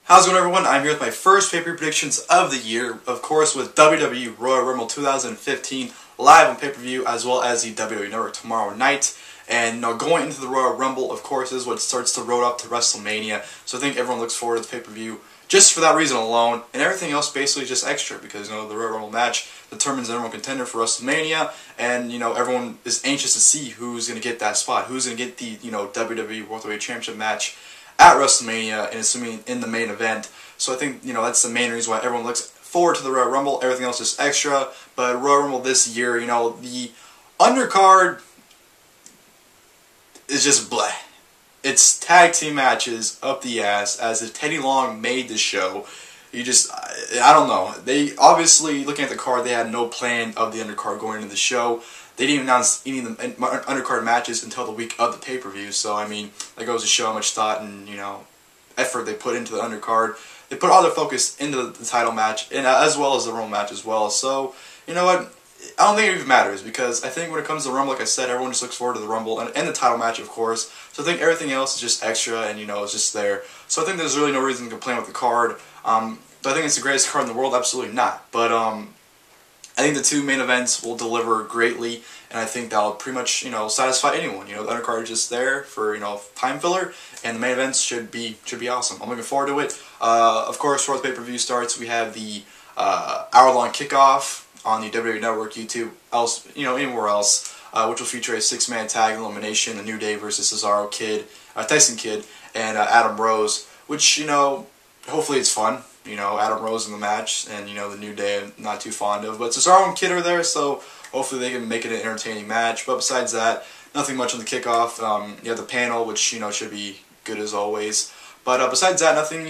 How's it going, everyone? I'm here with my first pay-per-view predictions of the year, of course, with WWE Royal Rumble 2015 live on pay-per-view, as well as the WWE Network tomorrow night. And going into the Royal Rumble, of course, is what starts the road up to WrestleMania. So I think everyone looks forward to the pay-per-view just for that reason alone, and everything else basically just extra because the Royal Rumble match determines the number one contender for WrestleMania, and everyone is anxious to see who's going to get that spot, who's going to get the WWE World Heavyweight Championship match at WrestleMania, and assuming in the main event. So I think that's the main reason why everyone looks forward to the Royal Rumble. Everything else is extra, but Royal Rumble this year, the undercard is just bleh. It's tag team matches up the ass, as if Teddy Long made this show. I don't know. They obviously, looking at the card, they had no plan of the undercard going into the show. They didn't even announce any of the undercard matches until the week of the pay-per-view. So, I mean, that goes to show how much thought and, effort they put into the undercard. They put all their focus into the title match, and as well as the Rumble match as well. So, you know what? I don't think it even matters, because I think when it comes to the Rumble, like I said, everyone just looks forward to the Rumble and the title match, of course. So I think everything else is just extra and, it's just there. So I think there's really no reason to complain with the card. Do I think it's the greatest card in the world? Absolutely not. But I think the two main events will deliver greatly, and I think that'll pretty much, satisfy anyone. The undercard is just there for, time filler, and the main events should be awesome. I'm looking forward to it. Of course, before the pay-per-view starts, we have the hour-long kickoff on the WWE Network, YouTube, anywhere else, which will feature a six-man tag elimination, a New Day versus Cesaro Tyson Kid, and Adam Rose, which, hopefully it's fun. Adam Rose in the match, and, the New Day I'm not too fond of. But Cesaro and Kid are there, so hopefully they can make it an entertaining match. But besides that, nothing much on the kickoff. You have the panel, which, should be good as always. But besides that, nothing,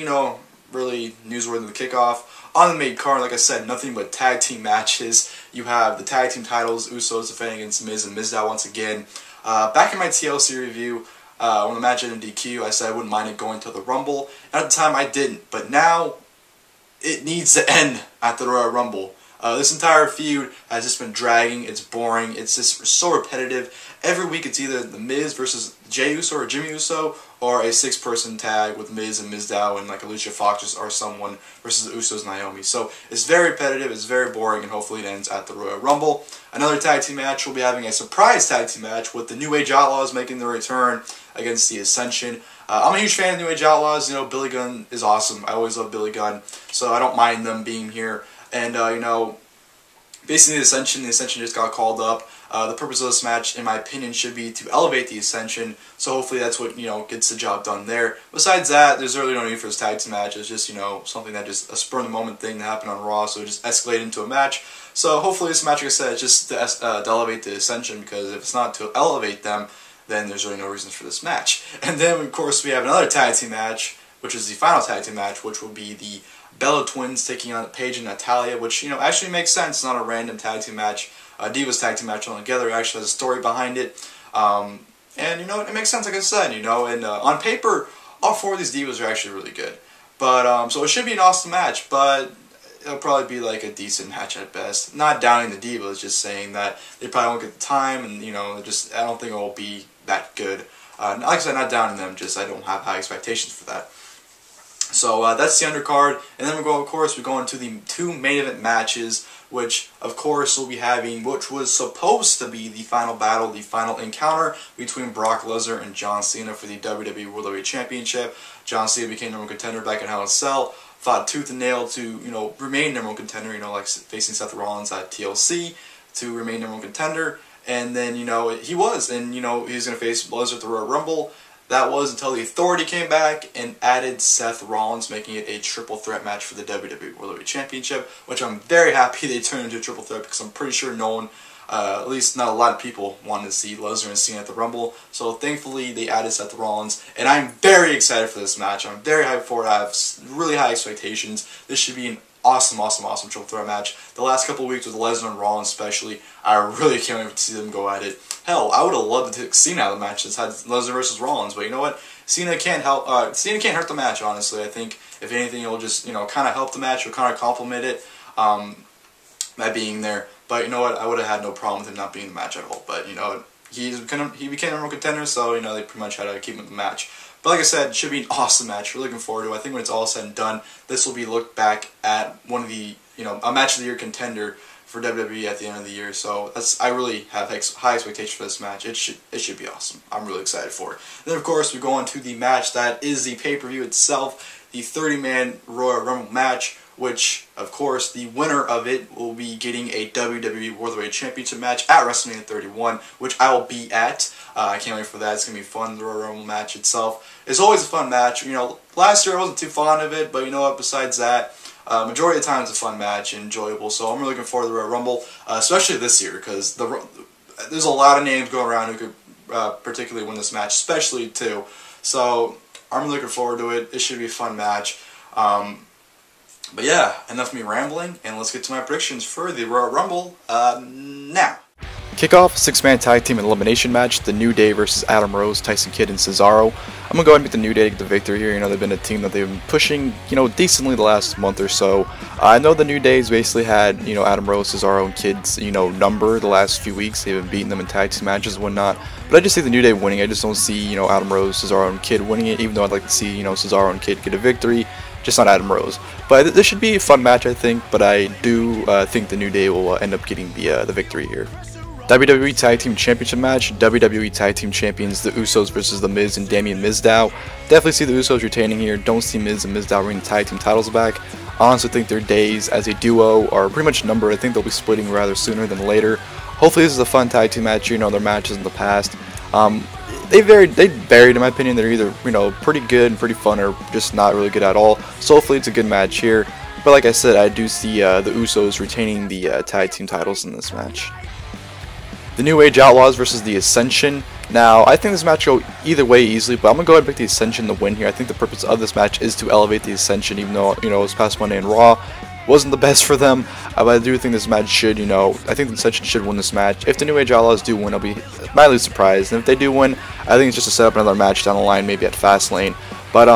really newsworthy in the kickoff. On the main card, like I said, nothing but tag team matches. You have the tag team titles, Usos defending against Miz and Mizdow once again. Back in my TLC review, when the match ended in DQ, I said I wouldn't mind it going to the Rumble. And at the time, I didn't. But now, it needs to end at the Royal Rumble. This entire feud has just been dragging. It's boring. It's just so repetitive. Every week it's either The Miz versus Jey Uso or Jimmy Uso, or a six-person tag with Miz and Mizdow and like Alicia Fox or someone versus the Usos and Naomi. So it's very repetitive, it's very boring, and hopefully it ends at the Royal Rumble. Another tag team match, we'll be having a surprise tag team match with the New Age Outlaws making their return against the Ascension. I'm a huge fan of New Age Outlaws. Billy Gunn is awesome. I always love Billy Gunn, so I don't mind them being here. And, basically the Ascension just got called up. The purpose of this match, in my opinion, should be to elevate the Ascension, so hopefully that's what, gets the job done there. Besides that, there's really no need for this tag team match. It's just, something that just a spur-of-the-moment thing that happened on Raw, so it just escalated into a match. So hopefully this match, like I said, is just to elevate the Ascension, because if it's not to elevate them, then there's really no reasons for this match. And then, of course, we have another tag team match, which is the final tag team match, which will be the Bella Twins taking on Paige and Natalya, which, actually makes sense. It's not a random tag team match. Divas tag team match all together. It actually has a story behind it. And, it makes sense, like I said, and on paper, all four of these divas are actually really good. But, so it should be an awesome match, but it'll probably be like a decent match at best. Not downing the divas, just saying that they probably won't get the time, and, I don't think it will be that good. Like I said, not downing them, just I don't have high expectations for that. So that's the undercard, and then we go into the two main event matches, which of course we'll be having, which was supposed to be the final battle, the final encounter between Brock Lesnar and John Cena for the WWE World Heavyweight Championship. John Cena became number one contender back in Hell in a Cell, fought tooth and nail to remain number one contender, like facing Seth Rollins at TLC to remain number one contender, and then he was, and he was going to face Lesnar at the Royal Rumble. That was until the Authority came back and added Seth Rollins, making it a triple threat match for the WWE World Heavyweight Championship, which I'm very happy they turned into a triple threat, because I'm pretty sure no one, at least not a lot of people, wanted to see Lesnar and Cena at the Rumble. So thankfully they added Seth Rollins, and I'm very excited for this match. I'm very hyped for it. I have really high expectations. This should be an awesome triple threat match. The last couple of weeks with Lesnar and Rollins especially, I really can't wait to see them go at it. Hell, I would have loved to take Cena out of the match that's had Lesnar versus Rollins, but you know what? Cena can't hurt the match, honestly. I think, if anything, it'll just, kind of help the match, or kind of complement it, by being there. But you know what? I would have had no problem with him not being in the match at all. But, he became a real contender, so, they pretty much had to keep him in the match. But like I said, it should be an awesome match. We're looking forward to it. I think when it's all said and done, this will be looked back at one of the, a match of the year contender for WWE at the end of the year. So I really have high expectations for this match. It should be awesome. I'm really excited for it. Then of course we go on to the match that is the pay-per-view itself, the 30-man Royal Rumble match, which of course the winner of it will be getting a WWE World Heavyweight Championship match at WrestleMania 31, which I will be at. I can't wait for that. It's gonna be fun. The Royal Rumble match itself is always a fun match. Last year I wasn't too fond of it, but you know what? Besides that, majority of the time it's a fun match and enjoyable, so I'm really looking forward to the Royal Rumble, especially this year, because there's a lot of names going around who could particularly win this match, especially two. So I'm really looking forward to it. It should be a fun match. But yeah, enough of me rambling, and let's get to my predictions for the Royal Rumble now. Kickoff, 6-man tag team elimination match, The New Day versus Adam Rose, Tyson Kidd, and Cesaro. I'm going to go ahead and pick The New Day to get the victory here. They've been a team that they've been pushing, decently the last month or so. I know The New Day's basically had, Adam Rose, Cesaro, and Kidd's, number the last few weeks. They've been beating them in tag team matches and whatnot. But I just see The New Day winning. I just don't see, Adam Rose, Cesaro, and Kidd winning it, even though I'd like to see, Cesaro and Kidd get a victory. Just not Adam Rose. But this should be a fun match, I think, but I do think The New Day will end up getting the victory here. WWE Tag Team Championship match, WWE Tag Team Champions, the Usos versus the Miz and Damien Mizdow. Definitely see the Usos retaining here. Don't see Miz and Mizdow bringing the tag team titles back. Honestly think their days as a duo are pretty much numbered. I think they'll be splitting rather sooner than later. Hopefully this is a fun tag team match. Their matches in the past. They varied in my opinion. They're either pretty good and pretty fun, or just not really good at all. So hopefully it's a good match here. But like I said, I do see the Usos retaining the tag team titles in this match. The New Age Outlaws versus the Ascension. Now, I think this match will go either way easily, but I'm going to go ahead and pick the Ascension to win here. I think the purpose of this match is to elevate the Ascension, even though, this past Monday in Raw wasn't the best for them. But I do think this match should, I think the Ascension should win this match. If the New Age Outlaws do win, I'll be mildly surprised. And if they do win, I think it's just to set up another match down the line, maybe at Fastlane. But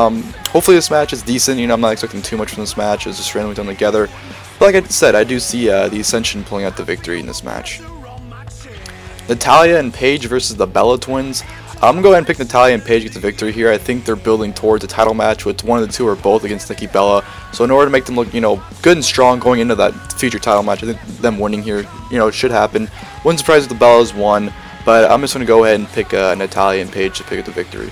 hopefully this match is decent. I'm not expecting too much from this match. It's just randomly done together. But like I said, I do see the Ascension pulling out the victory in this match. Natalya and Paige versus the Bella Twins. I'm going to go ahead and pick Natalya and Paige to get the victory here. I think they're building towards a title match with one of the two or both against Nikki Bella. So in order to make them look, good and strong going into that future title match, I think them winning here, it should happen. Wouldn't surprise if the Bellas won, but I'm just going to go ahead and pick Natalya and Paige to pick up the victory.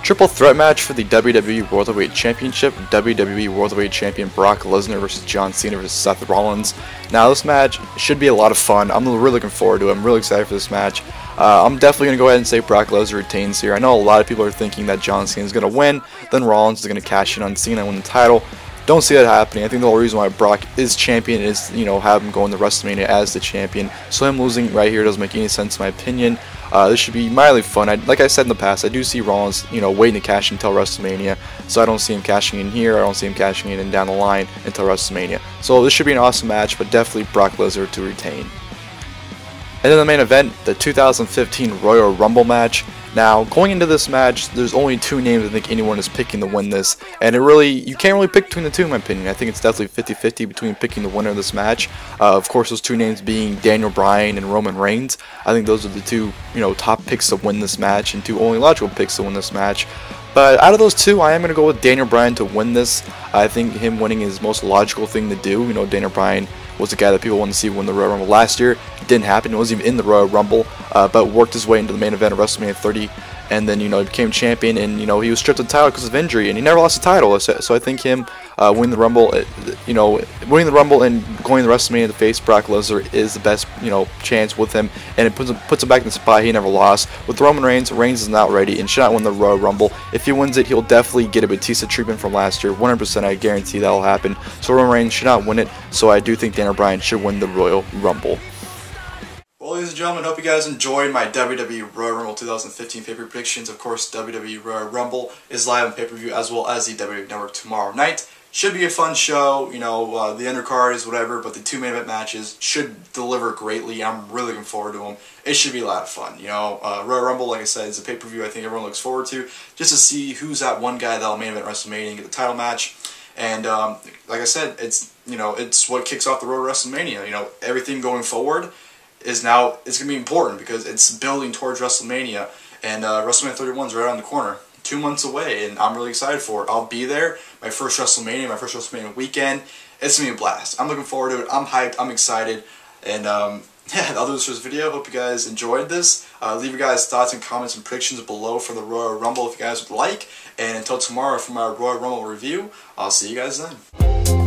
Triple threat match for the WWE World Heavyweight Championship. WWE World Heavyweight Champion Brock Lesnar versus John Cena versus Seth Rollins. Now this match should be a lot of fun. I'm really looking forward to it. I'm really excited for this match. I'm definitely going to go ahead and say Brock Lesnar retains here. I know a lot of people are thinking that John Cena is going to win, then Rollins is going to cash in on Cena and win the title. Don't see that happening. I think the whole reason why Brock is champion is, have him going to WrestleMania as the champion. So him losing right here doesn't make any sense in my opinion. This should be mildly fun. Like I said in the past, I do see Rollins, waiting to cash in until WrestleMania. So I don't see him cashing in here. I don't see him cashing in down the line until WrestleMania. So this should be an awesome match, but definitely Brock Lesnar to retain. And then the main event, the 2015 Royal Rumble match. Now, going into this match, there's only two names I think anyone is picking to win this, and you can't really pick between the two in my opinion. I think it's definitely 50-50 between picking the winner of this match. Of course, those two names being Daniel Bryan and Roman Reigns. I think those are the two, top picks to win this match, and two only logical picks to win this match. But out of those two, I am going to go with Daniel Bryan to win this. I think him winning is the most logical thing to do. Daniel Bryan was the guy that people wanted to see win the Royal Rumble last year. It didn't happen. He wasn't even in the Royal Rumble, but worked his way into the main event of WrestleMania 30. And then, he became champion, and, he was stripped of the title because of injury, and he never lost the title. So I think him winning the Rumble, winning the Rumble and going to WrestleMania to face Brock Lesnar is the best, chance with him, and it puts him back in the spot he never lost. With Roman Reigns, Reigns is not ready and should not win the Royal Rumble. If he wins it, he'll definitely get a Batista treatment from last year. 100%, I guarantee that will happen. So Roman Reigns should not win it, so I do think Daniel Bryan should win the Royal Rumble. Well, ladies and gentlemen, hope you guys enjoyed my WWE Royal Rumble 2015 pay-per-view predictions. Of course, WWE Royal Rumble is live on pay-per-view as well as the WWE Network tomorrow night. Should be a fun show, the undercard is whatever, but the two main event matches should deliver greatly. I'm really looking forward to them. It should be a lot of fun, Royal Rumble, like I said, is a pay-per-view I think everyone looks forward to, just to see who's that one guy that'll main event WrestleMania and get the title match. And like I said, it's what kicks off the road to WrestleMania. Everything going forward is now, it's going to be important because it's building towards WrestleMania, and WrestleMania 31 is right around the corner. 2 months away, and I'm really excited for it. I'll be there. My first WrestleMania weekend. It's going to be a blast. I'm looking forward to it. I'm hyped. I'm excited. And yeah, I'll do this for this video. Hope you guys enjoyed this. Leave your guys' thoughts and comments and predictions below for the Royal Rumble if you guys would like. And until tomorrow for my Royal Rumble review, I'll see you guys then.